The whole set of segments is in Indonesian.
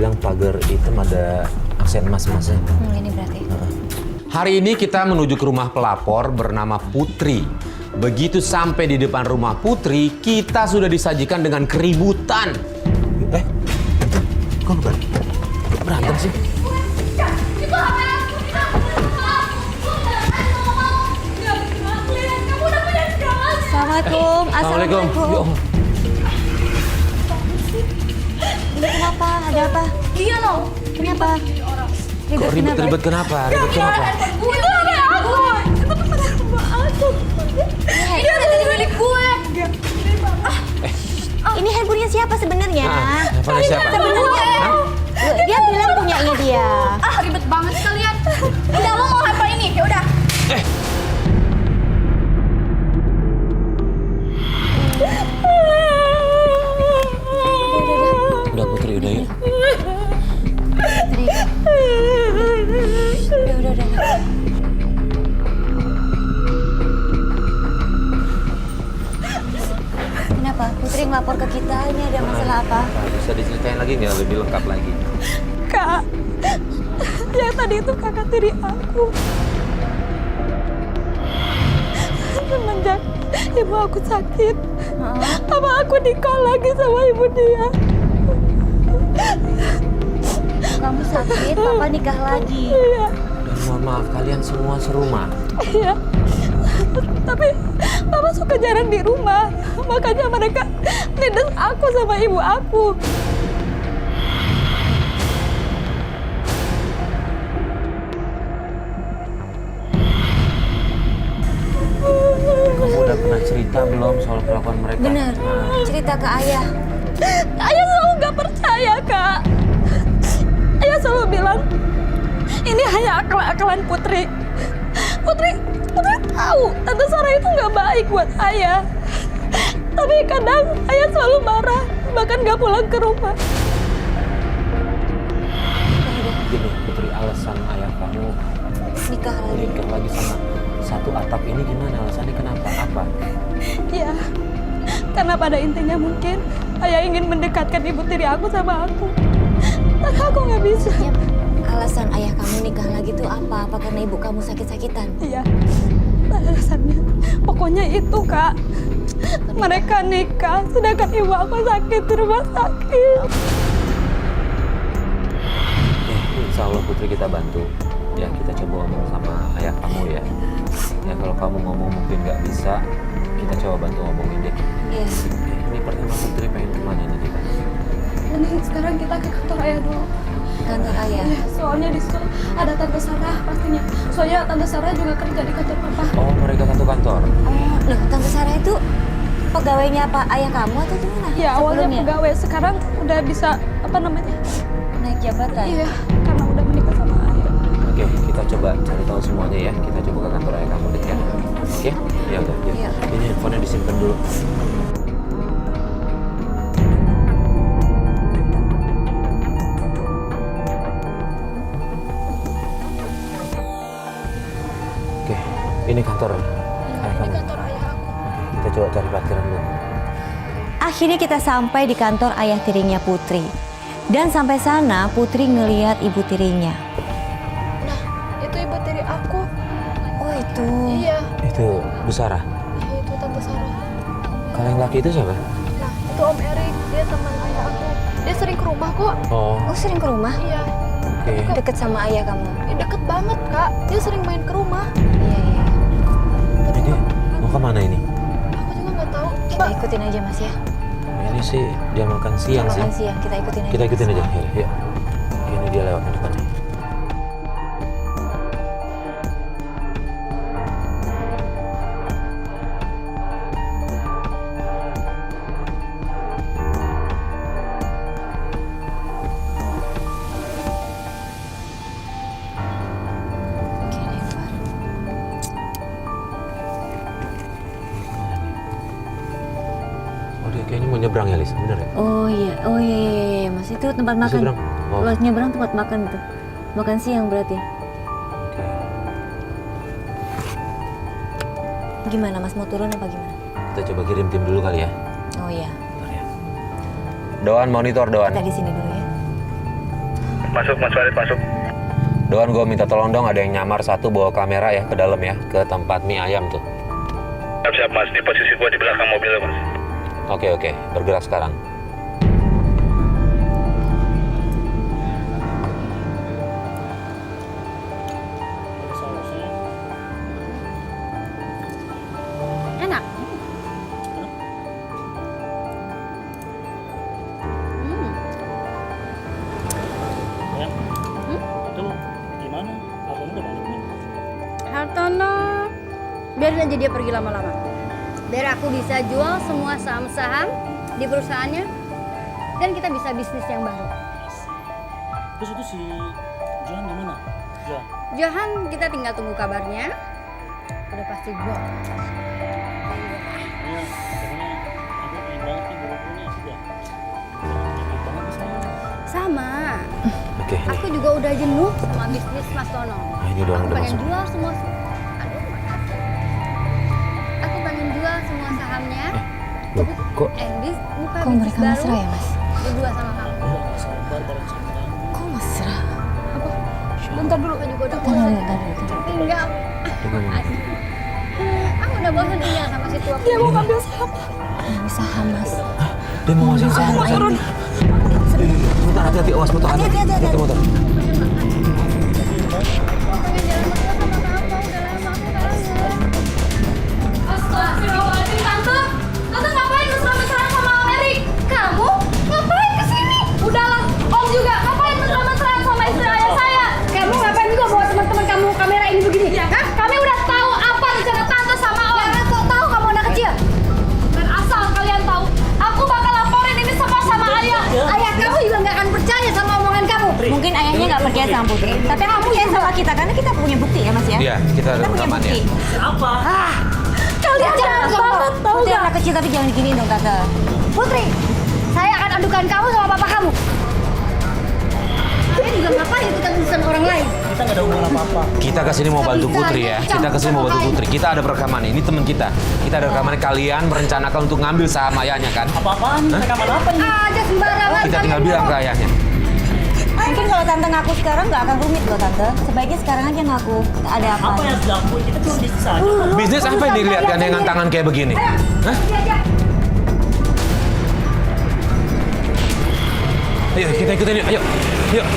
bilang pagar hitam ada aksen emas-emasnya. Ini berarti. Hari ini kita menuju ke rumah pelapor bernama Putri. Begitu sampai di depan rumah Putri, kita sudah disajikan dengan keributan. Kok berantem sih? Assalamualaikum. Assalamualaikum. Ya Allah. Ini kenapa? Ada apa? Iya loh. Kenapa? Kok ribet-ribet kenapa? Ribet kenapa? Itu ada aku. Itu kan ada rumah aku. Ini ada jadi milik gue. Ini handphonenya siapa sebenarnya? Handphonenya siapa? Sebenarnya. Dia bilang punyanya dia. Ribet banget sekalian. Udah lo mau apa ini? Ya udah. Udah Putri, udah yuk. Udah. Kenapa? Putri ngelapor ke kita, ini ada masalah apa? Bisa diceritain lagi nggak lebih lengkap lagi? Kak, yang tadi itu kakak tiri aku. Semenjak ibu aku sakit, apa aku nikah lagi sama ibu dia. Kamu sakit, papa nikah lagi. Iya, Dan mohon maaf, kalian semua serumah. iya. Tapi papa suka jarang di rumah, makanya mereka nindas aku sama ibu aku. Kamu udah pernah cerita belum soal kelakuan mereka? Benar, Nah, cerita ke ayah. Ayah selalu gak percaya, Kak. Ayah selalu bilang, ini hanya akal-akalan Putri. Putri tahu Tante Sarah itu gak baik buat ayah. Tapi kadang ayah selalu marah, bahkan gak pulang ke rumah. gini, Putri, alasan ayah kamu Nikah lagi. nikah lagi sama satu atap ini gimana? Alasannya kenapa? Apa? Ya, karena pada intinya mungkin ayah ingin mendekatkan ibu tiri aku sama aku. Tapi aku gak bisa. Ya, alasan ayah kamu nikah lagi tuh apa? Apa karena ibu kamu sakit-sakitan? Iya, alasannya. Pokoknya itu, Kak. Mereka nikah, sedangkan ibu aku sakit di rumah sakit. Insya Allah Putri kita bantu. Ya, kita coba ngomong sama ayah kamu ya. Ya, kalau kamu ngomong mungkin nggak bisa, kita coba bantu ngomongin deh. Iya. Ini pertama Putri pengen kemana nih kita? Ini sekarang kita ke kantor ayah dulu. Kantor ayah. Soalnya di situ ada Tante Sarah pastinya. Soalnya Tante Sarah juga kerja di kantor papa. Oh, mereka satu kantor. Oh, loh, Tante Sarah itu pegawainya apa ayah kamu atau gimana? Ya, awalnya Sebelumnya? pegawai, sekarang udah bisa apa namanya? Naik jabatan. Iya, karena udah menikah sama ayah. Oke, kita coba cari tahu semuanya ya. Kita coba ke kantor ayah kamu deh ya. Oke? Ya udah. Ya. Iya. Ini handphonenya disimpan dulu. Oke, ini kantor ayah kamu. Kantor ayah aku. Kita coba cari parkiran dulu. Akhirnya kita sampai di kantor ayah tirinya Putri. Dan sampai sana Putri ngeliat ibu tirinya. Nah, itu ibu tiri aku. Oh itu. Iya, Itu Bu Sarah. itu Tante Sarah. Kalau yang laki itu siapa? Nah, itu Om Erik, dia teman ayah aku. Dia sering ke rumah kok. Oh, Oh sering ke rumah? Iya, oke. Deket sama ayah kamu? deket banget, Kak. Dia sering main ke rumah. Iya, iya. Jadi mau kemana ini? Aku juga nggak tahu. Kita ikutin aja mas ya. Ini sih dia makan siang sih. Makan siang, kita ikutin aja. Kita ikutin aja. Ya. Ini dia lewat depan. Oke, Levar. Oh, dia kayaknya mau nyebrang ya, Lis. Bener ya? Oh iya, iya, mas itu tempat makan. Nyebrang. Oh, Los nyebrang tempat makan itu. Makan siang berarti. oke. Gimana mas mau turun apa gimana? Kita coba kirim tim dulu kali ya. Oh iya, Bentar ya. Doan, monitor Doan. kita di sini dulu ya. Masuk, Mas Farid, masuk. Don, gue minta tolong dong, ada yang nyamar satu bawa kamera ya ke dalam ya, ke tempat mie ayam tuh. Siap, Mas. Di posisi gua di belakang mobil, Mas. Oke, bergerak sekarang. Enak. Ya. Itu gimana? Abang udah balik nih. Hartono, biarin aja dia pergi lama-lama. Biar aku bisa jual semua saham-saham di perusahaannya dan kita bisa bisnis yang baru. Terus itu si Johan gimana? Johan. Johan, kita tinggal tunggu kabarnya. Udah pasti gua. Iya, pokoknya aku pengen banget nih buru-buru nih sudah. Enak banget nih saya. Sama. Oke, nih. Aku juga udah jenuh sama bisnis Mas Tono. Nah, ini doang Aku udah pengen masuk. jual semua. Aduh, makasih. Aku pengen jual semua sahamnya. Loh, kok Endis buka Kok bisnis mereka baru. mesra ya, Mas? Berdua sama kamu. Udah gak sabar bareng sama kamu. Kok mesra? Bentar dulu, aku juga udah Tenang, bosan. bentar dulu. Tinggal. Aku udah bosan tinggal sama si tua. Dia mau ngambil saham. Ini saham, Mas. dia mau ngasih saham. Turun. Motor, hati-hati, awas motor. Hati-hati motor. Pengen jalan berdua sama kamu, udah lama aku kangen. Astagfirullahaladzim, Tante. Tante ngapain mesra-mesraan sama Om Erik? Kamu ngapain kesini? Udahlah, Om juga ngapain mesra-mesraan sama istri ayah saya? Kamu ngapain juga bawa teman-teman kamu kamera ini begini? Ya kan? Kami udah tahu apa rencana Tante sama Om. Jangan sok tahu kamu anak kecil. Dan asal kalian tahu, aku bakal laporin ini semua sama ayah. Ayah kamu juga nggak akan percaya sama omongan kamu. Mungkin ayahnya nggak percaya sama Putri, tapi kamu percaya sama kita karena kita punya bukti ya, Mas ya. Iya, kita ada punya rekamannya. bukti. Siapa? Kalian jangan banget tahu Putri nggak? anak kecil tapi jangan diginiin dong, Tante. Putri, saya akan adukan kamu sama papa kamu. Kalian juga ngapain ikutan urusan orang lain? Kita nggak ada hubungan apa-apa. Kita kesini mau bantu Putri ya. Kita kesini mau bantu Putri. Kita ada rekamannya. Ini teman kita. Kita ada rekamannya. Kalian merencanakan untuk ngambil saham ayahnya kan? Apa-apaan? Rekaman apa ini? Aja sembarangan. Kita tinggal kalian bilang ke ngomong. ayahnya. Mungkin kalau Tante ngaku sekarang nggak akan rumit loh, Tante. Sebaiknya sekarang aja ngaku ada apa. Apa yang harus dilakuin? Kita cuma bisnis aja. Bisnis apa yang dilihat gandengan tangan kayak begini? Hah? Ayo kita ikutin yuk. Ayo. Yuk.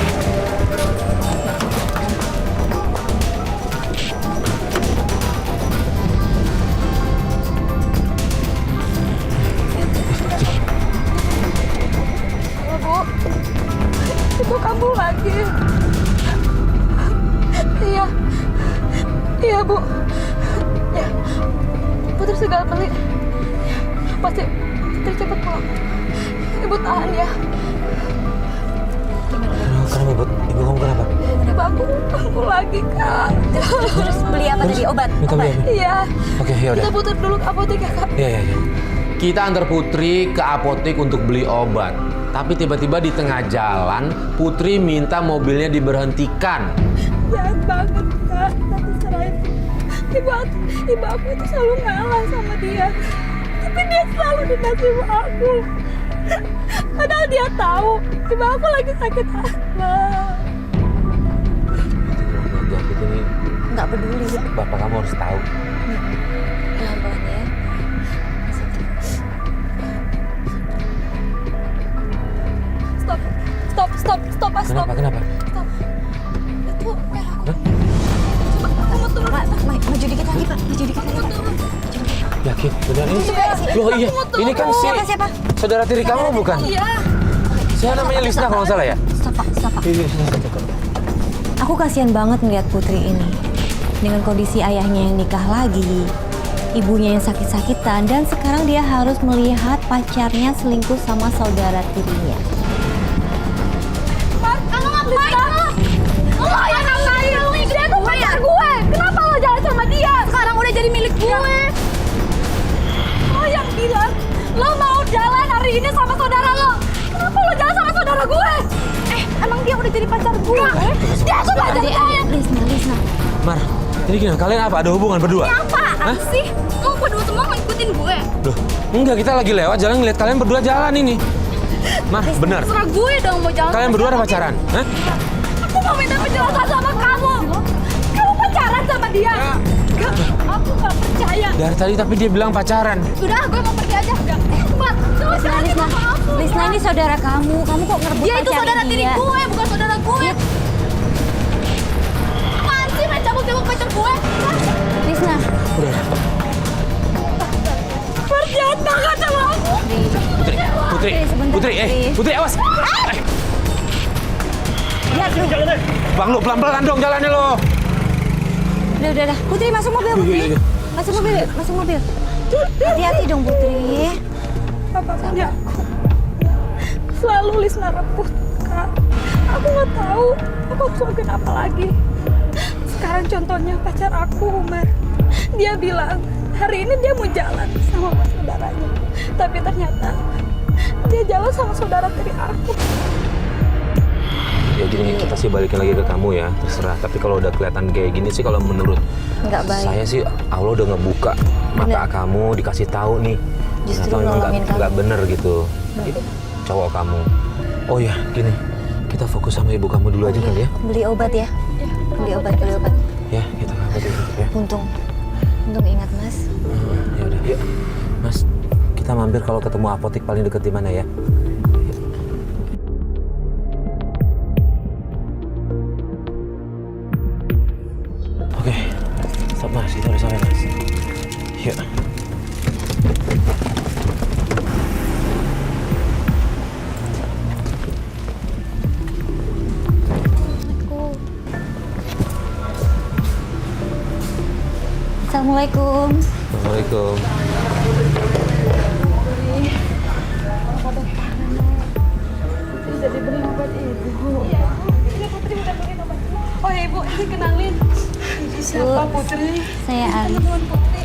Bu, ibu kamu lagi. Iya, iya Bu. Ya, Putri segala beli. Pasti Putri cepat pulang. Ibu tahan ya. Kenapa, Bud? Ibu kamu kenapa? Ibu aku lagi Kak. Terus beli apa tadi? Obat? Kita beli apa? Iya. Oke, ya udah. Kita putar dulu ke apotek ya Kak. Iya. Kita antar Putri ke apotek untuk beli obat. Tapi tiba-tiba di tengah jalan, Putri minta mobilnya diberhentikan. Jahat banget Kak. Tante serahin. Ibu aku itu selalu ngalah sama dia. Tapi dia selalu dinasih aku. Padahal dia tahu ibu aku lagi sakit asma. Jangkit ini Nggak peduli. bapak kamu harus tahu. Pelan-pelan ya. Stop, Mas, stop. Kenapa? Stop. Itu merah aku. Coba kamu turun. Maju dikit lagi, Pak. Maju dikit lagi, Pak. Yakin? Benar ini? Loh iya, ini kan si Siapa? saudara tiri kamu bukan? Iya. Saya namanya Lisna kalau nggak salah ya? Stop, Pak. Stop, Pak. Iya. Aku kasihan banget melihat Putri ini. Dengan kondisi ayahnya yang nikah lagi, ibunya yang sakit-sakitan, dan sekarang dia harus melihat pacarnya selingkuh sama saudara tirinya. Mas, kamu ngapain kamu? Lo yang ngapain? Dia tuh pacar gue. Kenapa lo jalan sama dia? Sekarang udah jadi milik gue. Lo yang bilang lo mau jalan hari ini sama saudara lo. Kenapa lo jalan sama saudara gue? Emang dia udah jadi pacar gue? Dia tuh pacar gue. Lisna. Mar, jadi gimana? Kalian apa? Ada hubungan berdua? Apaan sih? Lo berdua semua ngikutin gue. Loh, enggak, kita lagi lewat jalan ngeliat kalian berdua jalan ini. Mar, bener. Terserah gue dong mau jalan. Kalian berdua ada pacaran? Hah? Aku mau minta penjelasan sama kamu. Kamu pacaran sama dia? Enggak, aku nggak percaya. Dari tadi tapi dia bilang pacaran. Sudah, gue mau pergi aja. Enggak. Mat, Lisna, Lisna, Lisna ini saudara kamu. Kamu kok ngerebut dia itu pacarnya saudara tiri dia? gue, bukan saudara gue. Apaan sih main cabut-cabut pacar gue? Lisna, Mar jahat banget sama aku. Putri, sebentar, Putri, Putri awas. lihat lu. Bang lu pelan-pelan dong jalannya lo. Udah. Putri masuk mobil, Putri. Masuk mobil, masuk mobil. Hati-hati dong, Putri. Apapun selalu Lisna rebut, Kak. Aku nggak tahu aku harus lakuin apa lagi. Sekarang contohnya pacar aku, Umar. Dia bilang hari ini dia mau jalan sama saudaranya, tapi ternyata dia jalan sama saudara tiri aku. Ya gini, kita sih balikin lagi ke kamu ya, terserah. Tapi kalau udah kelihatan kayak gini sih, kalau menurut Nggak baik. saya sih, Allah udah ngebuka mata kamu, dikasih tahu nih. Justru ternyata memang nolongin kamu. nggak bener gitu. Cowok kamu. Oh ya, gini, kita fokus sama ibu kamu dulu aja kali ya. Beli obat ya. Beli obat. Ya, kita kabur dulu ya. Untung ingat, Mas. Ya udah, yuk. Mas, kita mampir kalau ketemu apotek paling deket di mana ya? Oke, stop Mas, kita udah sampai Mas. Yuk. Assalamualaikum. Assalamualaikum. Jadi beli obat ibu. Ini Putri udah beli obat. Oh ya ibu, ini kenalin. Ini siapa Putri? Saya Ali. Teman Putri.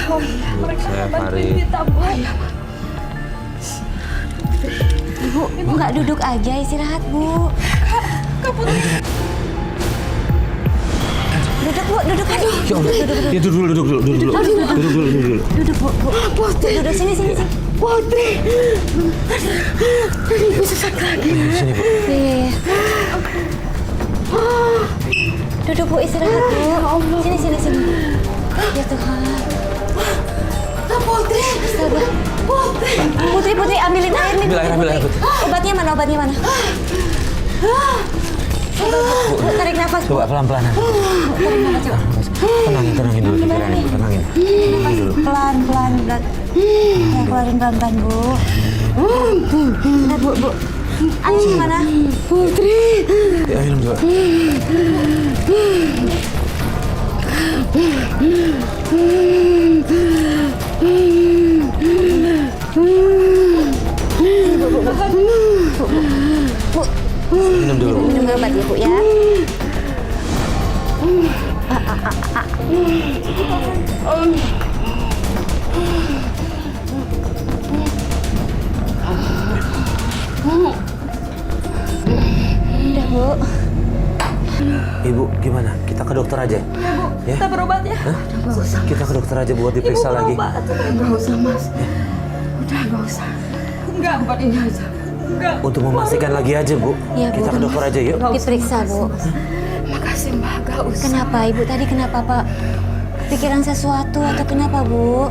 Oh iya, mereka Saya bantuin Farid. kita, Bu. Bu, nggak duduk aja, istirahat, Bu. Kak Putri. Duduk, Bu, duduk aja. Ya Allah. Ya duduk dulu. Duduk dulu. Duduk, Bu. Putri. Duduk sini. Putri. Aduh, ibu sesak lagi. Sini, Bu. Iya. Duduk, Bu, istirahat, Bu. Sini. Ya Tuhan. Putri. Astaga. Putri, ambilin air nih. Ambil air, Putri. Obatnya mana? Bu, tarik nafas, Bu. Coba pelan-pelan. Tarik nafas, coba. Tenangin dulu pikiran ibu, tenangin. Pelan. Ya, keluarin pelan-pelan, Bu. Bentar, Bu. Airnya mana? Putri. Ya, minum coba. Minum dulu. Minum obat ya, Bu, ya. Udah, Bu. Ibu, gimana? Kita ke dokter aja? Ya? Kita berobat ya. Hah? Kita ke dokter aja buat diperiksa lagi. Nggak usah, Mas. Udah, nggak usah. Enggak, Mbak. Enggak. Untuk memastikan lagi aja, Bu. Iya, Bu. Kita ke dokter aja, yuk. Diperiksa, Bu. Makasih, Mbak. Nggak usah. Kenapa? Ibu tadi kenapa, Pak? Pikiran sesuatu atau kenapa, Bu?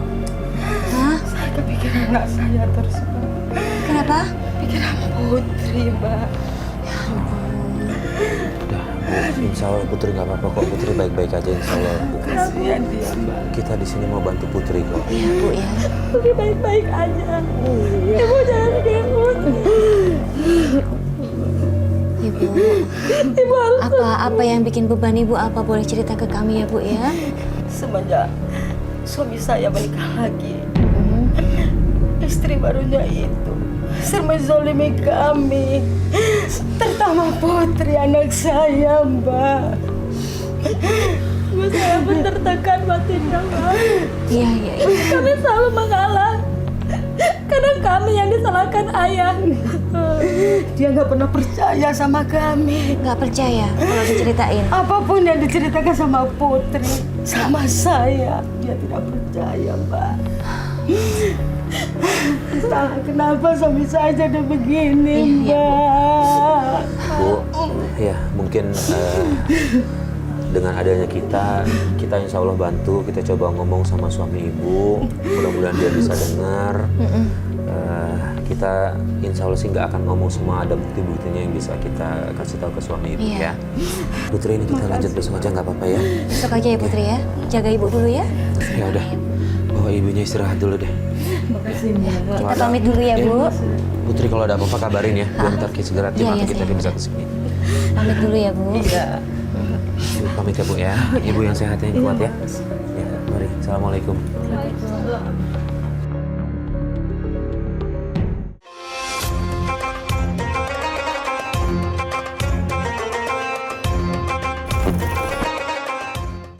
Hah? Saya kepikiran anak saya terus, Mbak. Kenapa? Pikiran Putri, Mbak. Udah, Bu. Insya Allah Putri nggak apa-apa kok. Putri baik-baik aja, insya Allah. Bu. Kasihan dia, Mbak. Kita di sini mau bantu Putri kok. Iya, Bu, ya. Putri baik-baik aja. Ibu jangan mikirin Putri. Ibu, Ibu harus apa yang bikin beban Ibu? Apa boleh cerita ke kami ya, Bu, ya? Semenjak suami saya menikah lagi, istri barunya itu sering menzolimi kami, terutama Putri anak saya, Mbak. ibu saya menertekan batinnya, Mbak. Iya. Kami selalu mengalah. Kadang kami yang disalahkan ayah. Dia nggak pernah percaya sama kami. Nggak percaya kalau diceritain. Apapun yang diceritakan sama Putri, sama saya, dia tidak percaya, Mbak. Kenapa suami saya jadi begini, Mbak? Bu, ya mungkin dengan adanya kita insya Allah bantu. Kita coba ngomong sama suami ibu, mudah-mudahan dia bisa dengar. Kita insya Allah sih nggak akan ngomong semua, ada bukti-buktinya yang bisa kita kasih tahu ke suami ibu ya. Putri, ini kita lanjut besok aja nggak apa-apa ya? Besok aja ya Putri ya. Jaga ibu dulu ya. Ya udah, bawa ibunya istirahat dulu deh. Makasih, Mbak. Kita pamit dulu ya Bu. Putri kalau ada apa-apa kabarin ya, biar ntar segera tim Iya, atau iya, kita sayang. bisa kesini. Pamit dulu ya Bu. Iya. Ibu pamit ya Bu ya, ibu yang sehat yang kuat ya. Ya, mari, assalamualaikum. Waalaikumsalam.